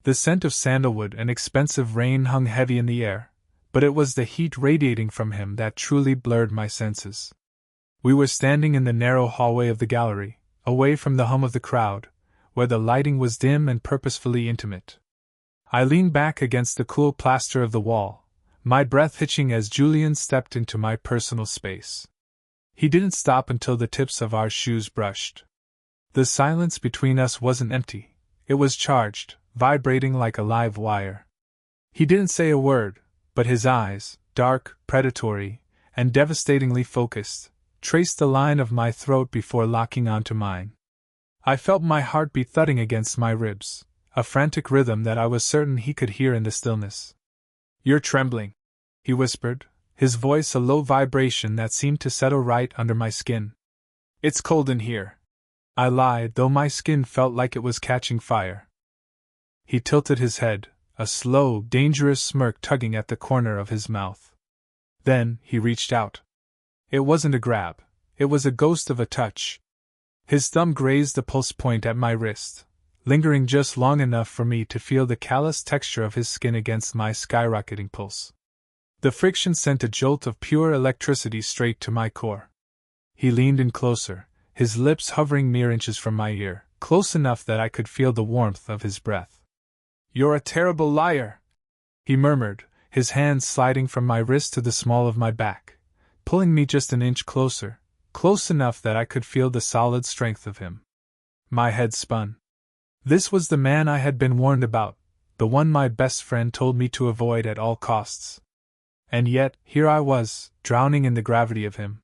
The scent of sandalwood and expensive rain hung heavy in the air, but it was the heat radiating from him that truly blurred my senses. We were standing in the narrow hallway of the gallery, away from the hum of the crowd, where the lighting was dim and purposefully intimate. I leaned back against the cool plaster of the wall, my breath hitching as Julian stepped into my personal space. He didn't stop until the tips of our shoes brushed. The silence between us wasn't empty, it was charged, vibrating like a live wire. He didn't say a word, but his eyes, dark, predatory, and devastatingly focused, traced the line of my throat before locking onto mine. I felt my heartbeat thudding against my ribs, a frantic rhythm that I was certain he could hear in the stillness. "You're trembling," he whispered, his voice a low vibration that seemed to settle right under my skin. "It's cold in here." I lied, though my skin felt like it was catching fire. He tilted his head, a slow, dangerous smirk tugging at the corner of his mouth. Then, he reached out. It wasn't a grab, it was a ghost of a touch. His thumb grazed the pulse point at my wrist, lingering just long enough for me to feel the callous texture of his skin against my skyrocketing pulse. The friction sent a jolt of pure electricity straight to my core. He leaned in closer, his lips hovering mere inches from my ear, close enough that I could feel the warmth of his breath. "You're a terrible liar," he murmured, his hands sliding from my wrist to the small of my back, pulling me just an inch closer, close enough that I could feel the solid strength of him. My head spun. This was the man I had been warned about, the one my best friend told me to avoid at all costs. And yet, here I was, drowning in the gravity of him.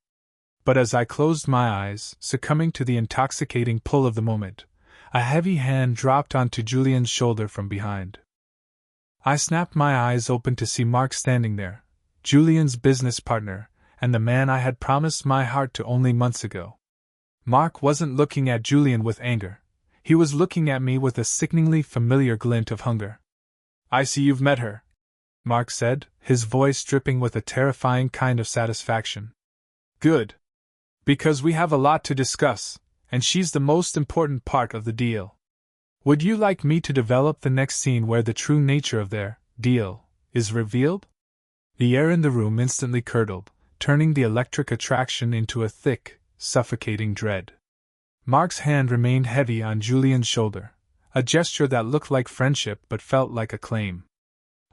But as I closed my eyes, succumbing to the intoxicating pull of the moment, a heavy hand dropped onto Julian's shoulder from behind. I snapped my eyes open to see Mark standing there, Julian's business partner, and the man I had promised my heart to only months ago. Mark wasn't looking at Julian with anger. He was looking at me with a sickeningly familiar glint of hunger. "I see you've met her," Mark said, his voice dripping with a terrifying kind of satisfaction. "Good. Because we have a lot to discuss, and she's the most important part of the deal. Would you like me to develop the next scene where the true nature of their deal is revealed?" The air in the room instantly curdled, turning the electric attraction into a thick, suffocating dread. Mark's hand remained heavy on Julian's shoulder, a gesture that looked like friendship but felt like a claim.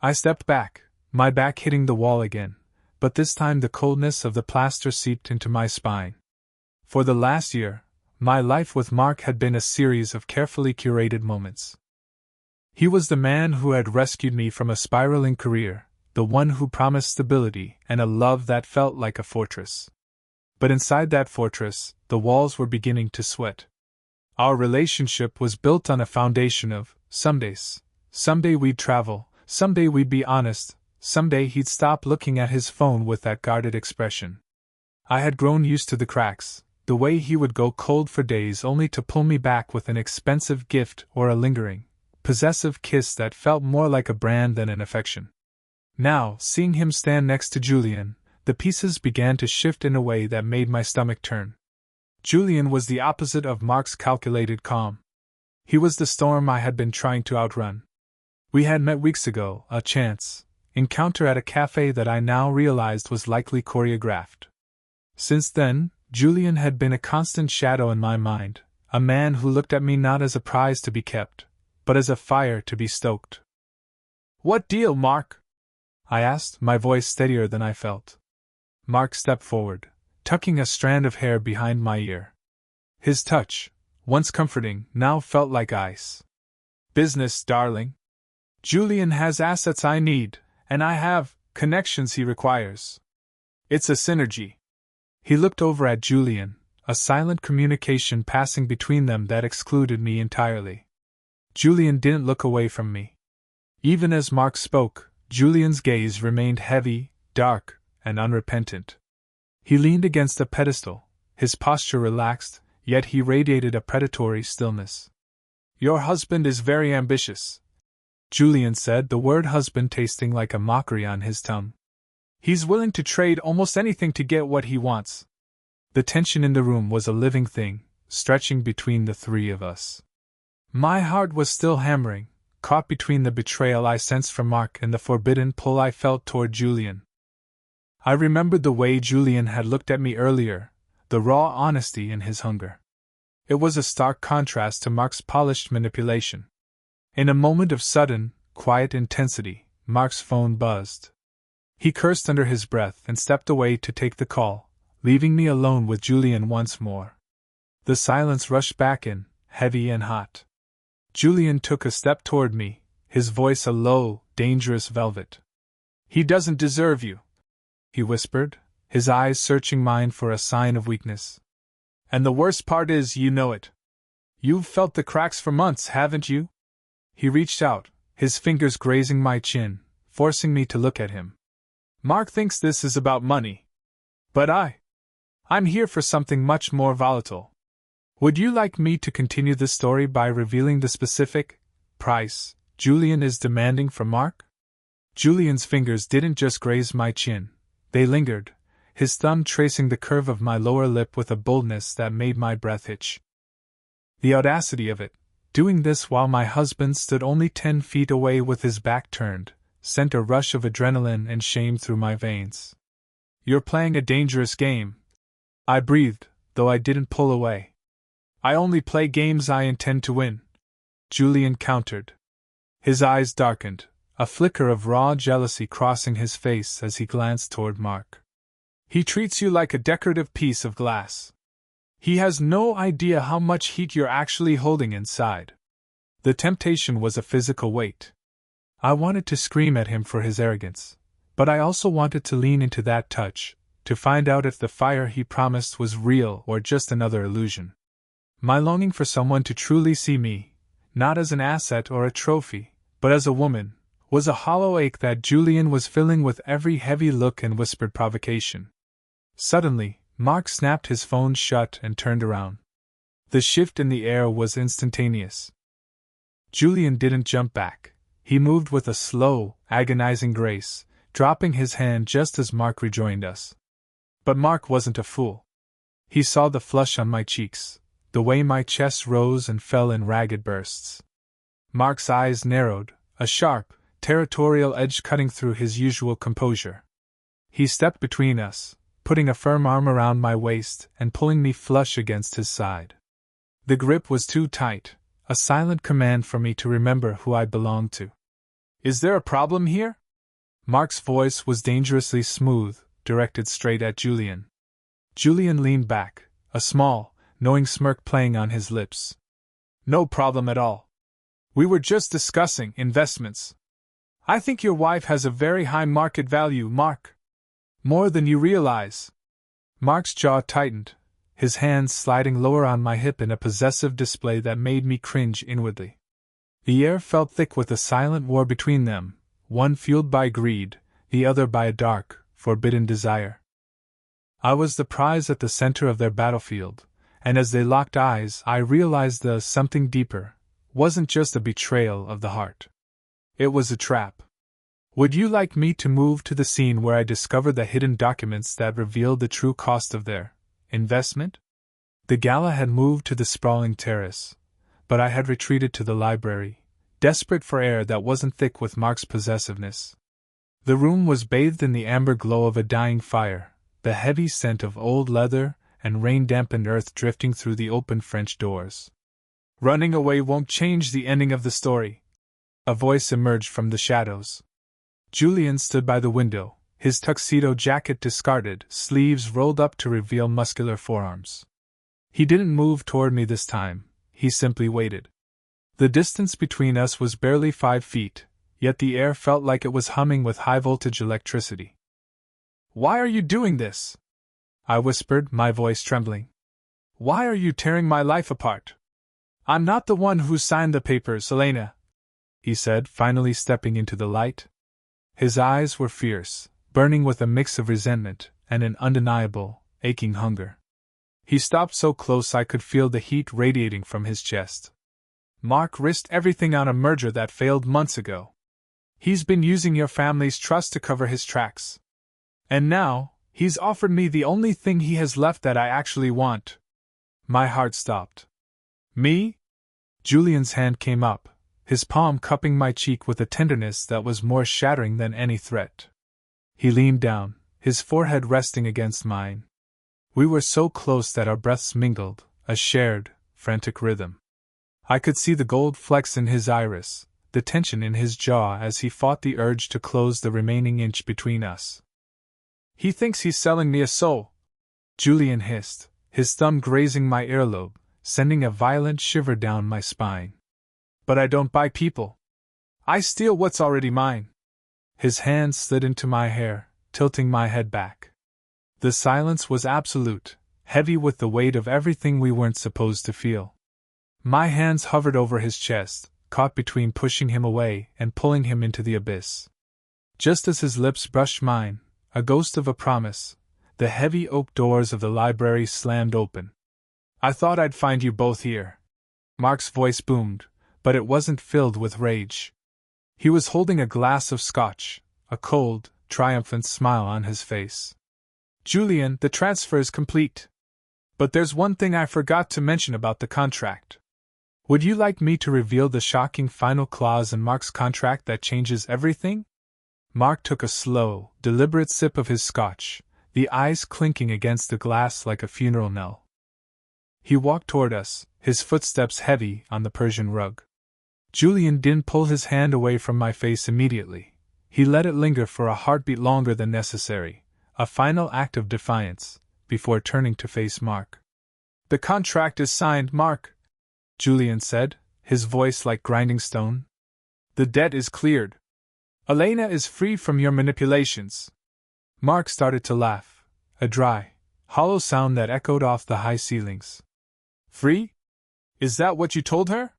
I stepped back, my back hitting the wall again, but this time the coldness of the plaster seeped into my spine. For the last year, my life with Mark had been a series of carefully curated moments. He was the man who had rescued me from a spiraling career, the one who promised stability and a love that felt like a fortress. But inside that fortress, the walls were beginning to sweat. Our relationship was built on a foundation of somedays. Someday we'd travel, someday we'd be honest, someday he'd stop looking at his phone with that guarded expression. I had grown used to the cracks, the way he would go cold for days only to pull me back with an expensive gift or a lingering, possessive kiss that felt more like a brand than an affection. Now, seeing him stand next to Julian, the pieces began to shift in a way that made my stomach turn. Julian was the opposite of Mark's calculated calm. He was the storm I had been trying to outrun. We had met weeks ago, a chance encounter at a cafe that I now realized was likely choreographed. Since then, Julian had been a constant shadow in my mind, a man who looked at me not as a prize to be kept, but as a fire to be stoked. "What deal, Mark?" I asked, my voice steadier than I felt. Mark stepped forward, tucking a strand of hair behind my ear. His touch, once comforting, now felt like ice. "Business, darling. Julian has assets I need, and I have connections he requires. It's a synergy." He looked over at Julian, a silent communication passing between them that excluded me entirely. Julian didn't look away from me. Even as Mark spoke, Julian's gaze remained heavy, dark, and unrepentant. He leaned against a pedestal, his posture relaxed, yet he radiated a predatory stillness. "Your husband is very ambitious," Julian said, the word husband tasting like a mockery on his tongue. "He's willing to trade almost anything to get what he wants." The tension in the room was a living thing, stretching between the three of us. My heart was still hammering, caught between the betrayal I sensed from Mark and the forbidden pull I felt toward Julian. I remembered the way Julian had looked at me earlier, the raw honesty in his hunger. It was a stark contrast to Mark's polished manipulation. In a moment of sudden, quiet intensity, Mark's phone buzzed. He cursed under his breath and stepped away to take the call, leaving me alone with Julian once more. The silence rushed back in, heavy and hot. Julian took a step toward me, his voice a low, dangerous velvet. "He doesn't deserve you," he whispered, his eyes searching mine for a sign of weakness. "And the worst part is, you know it. You've felt the cracks for months, haven't you?" He reached out, his fingers grazing my chin, forcing me to look at him. "Mark thinks this is about money. But I'm here for something much more volatile. Would you like me to continue the story by revealing the specific price Julian is demanding from Mark?" Julian's fingers didn't just graze my chin, they lingered, his thumb tracing the curve of my lower lip with a boldness that made my breath hitch. The audacity of it, doing this while my husband stood only 10 feet away with his back turned, sent a rush of adrenaline and shame through my veins. "You're playing a dangerous game," I breathed, though I didn't pull away. "I only play games I intend to win," Julian countered. His eyes darkened, a flicker of raw jealousy crossing his face as he glanced toward Mark. "He treats you like a decorative piece of glass. He has no idea how much heat you're actually holding inside." The temptation was a physical weight. I wanted to scream at him for his arrogance, but I also wanted to lean into that touch, to find out if the fire he promised was real or just another illusion. My longing for someone to truly see me, not as an asset or a trophy, but as a woman, was a hollow ache that Julian was filling with every heavy look and whispered provocation. Suddenly, Mark snapped his phone shut and turned around. The shift in the air was instantaneous. Julian didn't jump back. He moved with a slow, agonizing grace, dropping his hand just as Mark rejoined us. But Mark wasn't a fool. He saw the flush on my cheeks, the way my chest rose and fell in ragged bursts. Mark's eyes narrowed, a sharp, territorial edge cutting through his usual composure. He stepped between us, putting a firm arm around my waist and pulling me flush against his side. The grip was too tight, a silent command for me to remember who I belonged to. "Is there a problem here?" Mark's voice was dangerously smooth, directed straight at Julian. Julian leaned back, a small, knowing smirk playing on his lips. "No problem at all. We were just discussing investments. I think your wife has a very high market value, Mark. More than you realize." Mark's jaw tightened, his hands sliding lower on my hip in a possessive display that made me cringe inwardly. The air felt thick with a silent war between them, one fueled by greed, the other by a dark, forbidden desire. I was the prize at the center of their battlefield, and as they locked eyes, I realized the something deeper wasn't just a betrayal of the heart. It was a trap. "Would you like me to move to the scene where I discovered the hidden documents that revealed the true cost of their investment?" The gala had moved to the sprawling terrace, but I had retreated to the library, desperate for air that wasn't thick with Mark's possessiveness. The room was bathed in the amber glow of a dying fire, the heavy scent of old leather and rain-dampened earth drifting through the open French doors. "Running away won't change the ending of the story," a voice emerged from the shadows. Julian stood by the window, his tuxedo jacket discarded, sleeves rolled up to reveal muscular forearms. He didn't move toward me this time, he simply waited. The distance between us was barely 5 feet, yet the air felt like it was humming with high-voltage electricity. "Why are you doing this?" I whispered, my voice trembling. "Why are you tearing my life apart?" "I'm not the one who signed the papers, Elena," he said, finally stepping into the light. His eyes were fierce, burning with a mix of resentment and an undeniable, aching hunger. He stopped so close I could feel the heat radiating from his chest. "Mark risked everything on a merger that failed months ago. He's been using your family's trust to cover his tracks. And now, he's offered me the only thing he has left that I actually want." My heart stopped. "Me?" Julian's hand came up, his palm cupping my cheek with a tenderness that was more shattering than any threat. He leaned down, his forehead resting against mine. We were so close that our breaths mingled, a shared, frantic rhythm. I could see the gold flecks in his iris, the tension in his jaw as he fought the urge to close the remaining inch between us. "He thinks he's selling me a soul," Julian hissed, his thumb grazing my earlobe, sending a violent shiver down my spine. "But I don't buy people. I steal what's already mine." His hand slid into my hair, tilting my head back. The silence was absolute, heavy with the weight of everything we weren't supposed to feel. My hands hovered over his chest, caught between pushing him away and pulling him into the abyss. Just as his lips brushed mine, a ghost of a promise, the heavy oak doors of the library slammed open. "I thought I'd find you both here." Mark's voice boomed, but it wasn't filled with rage. He was holding a glass of scotch, a cold, triumphant smile on his face. "Julian, the transfer is complete. But there's one thing I forgot to mention about the contract. Would you like me to reveal the shocking final clause in Mark's contract that changes everything?" Mark took a slow, deliberate sip of his scotch, the eyes clinking against the glass like a funeral knell. He walked toward us, his footsteps heavy on the Persian rug. Julian didn't pull his hand away from my face immediately. He let it linger for a heartbeat longer than necessary, a final act of defiance, before turning to face Mark. "The contract is signed, Mark," Julian said, his voice like grinding stone. "The debt is cleared. Elena is free from your manipulations." Mark started to laugh, a dry, hollow sound that echoed off the high ceilings. "Free? Is that what you told her?"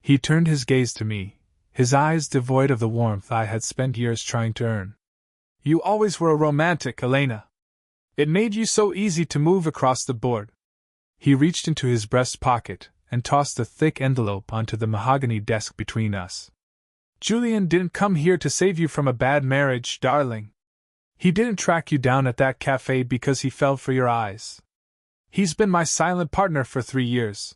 He turned his gaze to me, his eyes devoid of the warmth I had spent years trying to earn. "You always were a romantic, Elena. It made you so easy to move across the board." He reached into his breast pocket and tossed a thick envelope onto the mahogany desk between us. "Julian didn't come here to save you from a bad marriage, darling. He didn't track you down at that cafe because he fell for your eyes. He's been my silent partner for 3 years.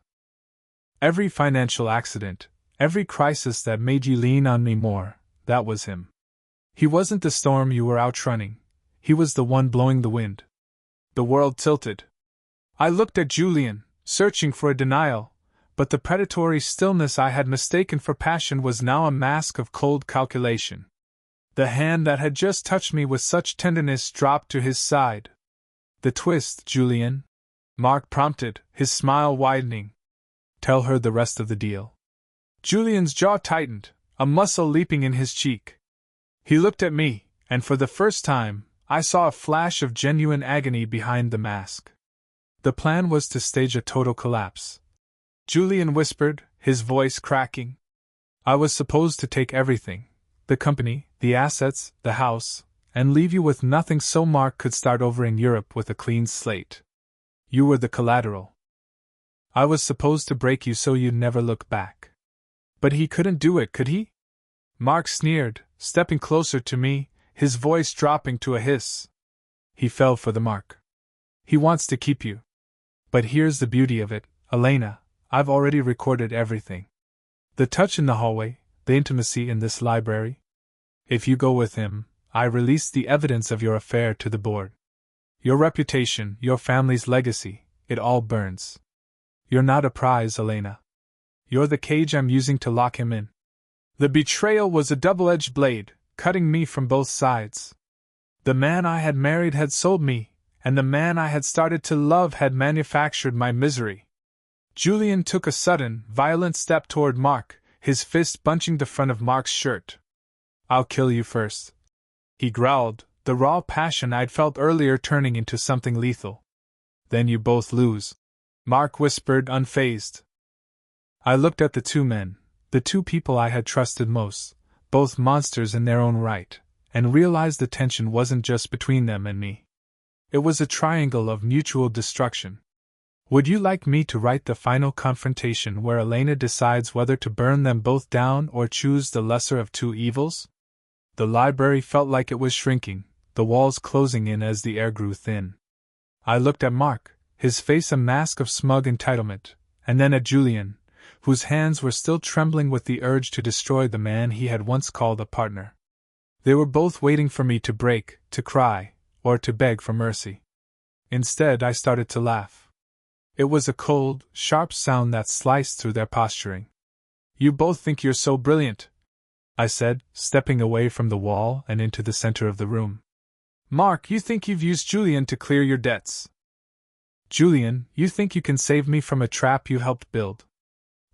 Every financial accident, every crisis that made you lean on me more, that was him. He wasn't the storm you were outrunning, he was the one blowing the wind." The world tilted. I looked at Julian, searching for a denial, but the predatory stillness I had mistaken for passion was now a mask of cold calculation. The hand that had just touched me with such tenderness dropped to his side. "The twist, Julian," Mark prompted, his smile widening. "Tell her the rest of the deal." Julian's jaw tightened, a muscle leaping in his cheek. He looked at me, and for the first time, I saw a flash of genuine agony behind the mask. The plan was to stage a total collapse. Julian whispered, his voice cracking. "I was supposed to take everything, the company, the assets, the house, and leave you with nothing so Mark could start over in Europe with a clean slate. You were the collateral. I was supposed to break you so you'd never look back. But he couldn't do it, could he?" Mark sneered, stepping closer to me, his voice dropping to a hiss. "He fell for the mark. He wants to keep you. But here's the beauty of it, Elena, I've already recorded everything. The touch in the hallway, the intimacy in this library. If you go with him, I release the evidence of your affair to the board. Your reputation, your family's legacy, it all burns. You're not a prize, Elena. You're the cage I'm using to lock him in." The betrayal was a double-edged blade, cutting me from both sides. The man I had married had sold me, and the man I had started to love had manufactured my misery. Julian took a sudden, violent step toward Mark, his fist bunching the front of Mark's shirt. "I'll kill you first," he growled, the raw passion I'd felt earlier turning into something lethal. "Then you both lose," Mark whispered, unfazed. I looked at the two men, the two people I had trusted most, both monsters in their own right, and realized the tension wasn't just between them and me. It was a triangle of mutual destruction. Would you like me to write the final confrontation where Elena decides whether to burn them both down or choose the lesser of two evils? The library felt like it was shrinking, the walls closing in as the air grew thin. I looked at Mark, his face a mask of smug entitlement, and then at Julian, whose hands were still trembling with the urge to destroy the man he had once called a partner. They were both waiting for me to break, to cry, or to beg for mercy. Instead, I started to laugh. It was a cold, sharp sound that sliced through their posturing. "You both think you're so brilliant," I said, stepping away from the wall and into the center of the room. "Mark, you think you've used Julian to clear your debts. Julian, you think you can save me from a trap you helped build."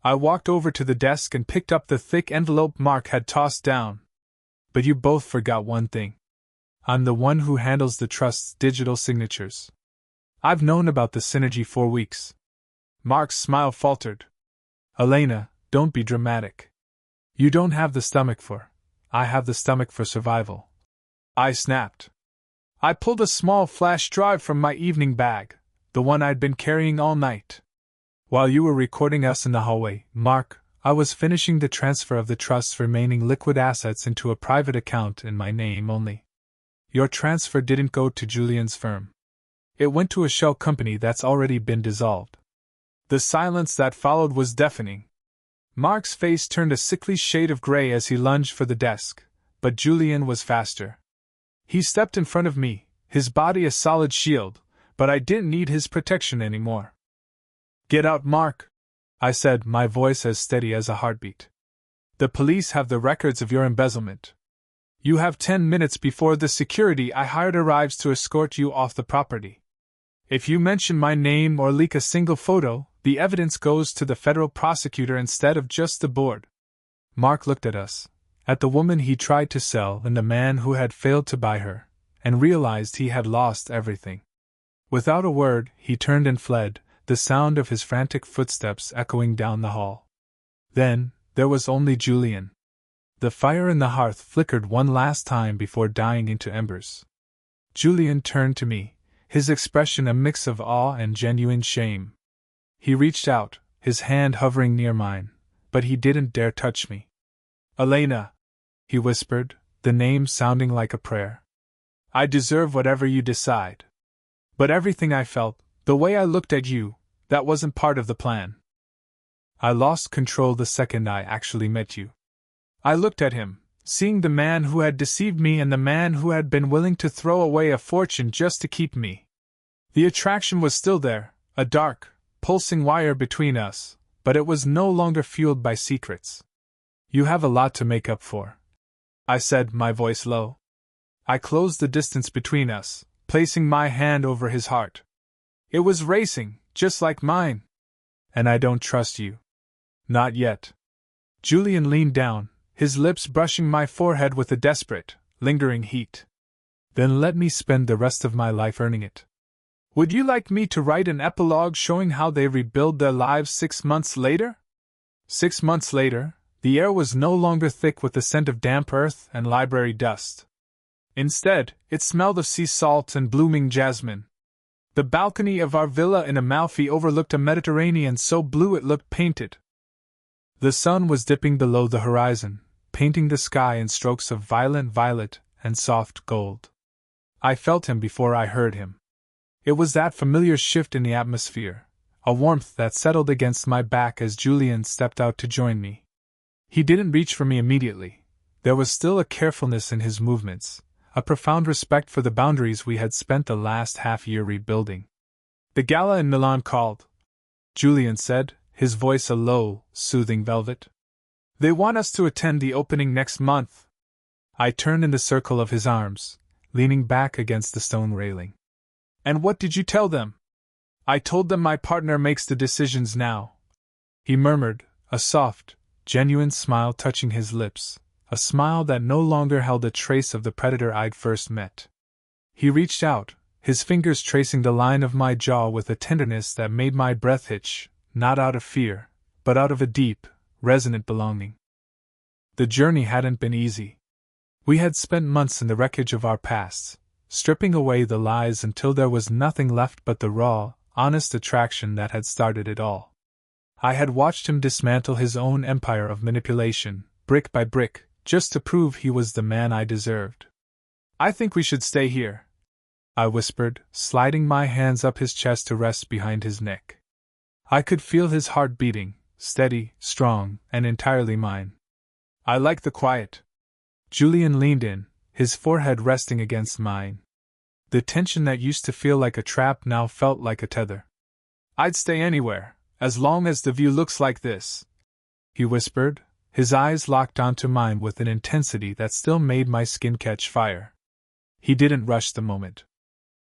I walked over to the desk and picked up the thick envelope Mark had tossed down. "But you both forgot one thing. I'm the one who handles the trust's digital signatures. I've known about the synergy for weeks." Mark's smile faltered. "Elena, don't be dramatic. You don't have the stomach for. I have the stomach for survival," I snapped. I pulled a small flash drive from my evening bag, the one I'd been carrying all night. "While you were recording us in the hallway, Mark, I was finishing the transfer of the trust's remaining liquid assets into a private account in my name only. Your transfer didn't go to Julian's firm. It went to a shell company that's already been dissolved." The silence that followed was deafening. Mark's face turned a sickly shade of gray as he lunged for the desk, but Julian was faster. He stepped in front of me, his body a solid shield, but I didn't need his protection anymore. "Get out, Mark," I said, my voice as steady as a heartbeat. "The police have the records of your embezzlement. You have 10 minutes before the security I hired arrives to escort you off the property. If you mention my name or leak a single photo, the evidence goes to the federal prosecutor instead of just the board." Mark looked at us, at the woman he tried to sell and the man who had failed to buy her, and realized he had lost everything. Without a word, he turned and fled, the sound of his frantic footsteps echoing down the hall. Then, there was only Julian. The fire in the hearth flickered one last time before dying into embers. Julian turned to me, his expression a mix of awe and genuine shame. He reached out, his hand hovering near mine, but he didn't dare touch me. "Elena," he whispered, the name sounding like a prayer. "I deserve whatever you decide. But everything I felt, the way I looked at you, that wasn't part of the plan. I lost control the second I actually met you." I looked at him, seeing the man who had deceived me and the man who had been willing to throw away a fortune just to keep me. The attraction was still there, a dark, pulsing wire between us, but it was no longer fueled by secrets. "You have a lot to make up for," I said, my voice low. I closed the distance between us, placing my hand over his heart. It was racing, just like mine. "And I don't trust you." "Not yet." Julian leaned down, his lips brushing my forehead with a desperate, lingering heat. "Then let me spend the rest of my life earning it. Would you like me to write an epilogue showing how they rebuild their lives 6 months later?" 6 months later, the air was no longer thick with the scent of damp earth and library dust. Instead, it smelled of sea salt and blooming jasmine. The balcony of our villa in Amalfi overlooked a Mediterranean so blue it looked painted. The sun was dipping below the horizon, painting the sky in strokes of violent violet and soft gold. I felt him before I heard him. It was that familiar shift in the atmosphere, a warmth that settled against my back as Julian stepped out to join me. He didn't reach for me immediately. There was still a carefulness in his movements, a profound respect for the boundaries we had spent the last half-year rebuilding. "The gala in Milan called," Julian said, his voice a low, soothing velvet. "They want us to attend the opening next month." I turned in the circle of his arms, leaning back against the stone railing. "And what did you tell them?" "I told them my partner makes the decisions now," he murmured, a soft, genuine smile touching his lips, a smile that no longer held a trace of the predator I'd first met. He reached out, his fingers tracing the line of my jaw with a tenderness that made my breath hitch, not out of fear, but out of a deep, resonant belonging. The journey hadn't been easy. We had spent months in the wreckage of our pasts, stripping away the lies until there was nothing left but the raw, honest attraction that had started it all. I had watched him dismantle his own empire of manipulation, brick by brick, just to prove he was the man I deserved. "I think we should stay here," I whispered, sliding my hands up his chest to rest behind his neck. I could feel his heart beating, steady, strong, and entirely mine. I like the quiet. Julian leaned in, his forehead resting against mine. The tension that used to feel like a trap now felt like a tether. I'd stay anywhere, as long as the view looks like this, he whispered, his eyes locked onto mine with an intensity that still made my skin catch fire. He didn't rush the moment.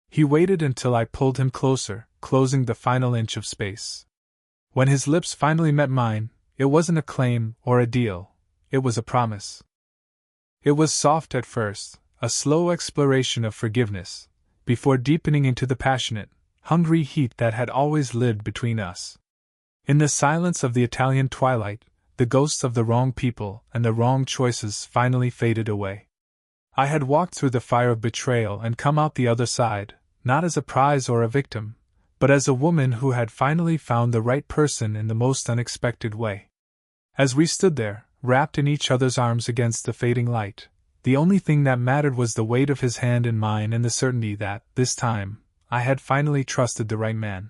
He waited until I pulled him closer, closing the final inch of space. When his lips finally met mine, it wasn't a claim or a deal, it was a promise. It was soft at first, a slow exploration of forgiveness, before deepening into the passionate, hungry heat that had always lived between us. In the silence of the Italian twilight, the ghosts of the wrong people and the wrong choices finally faded away. I had walked through the fire of betrayal and come out the other side, not as a prize or a victim, but as a woman who had finally found the right person in the most unexpected way. As we stood there, wrapped in each other's arms against the fading light, the only thing that mattered was the weight of his hand in mine and the certainty that, this time, I had finally trusted the right man.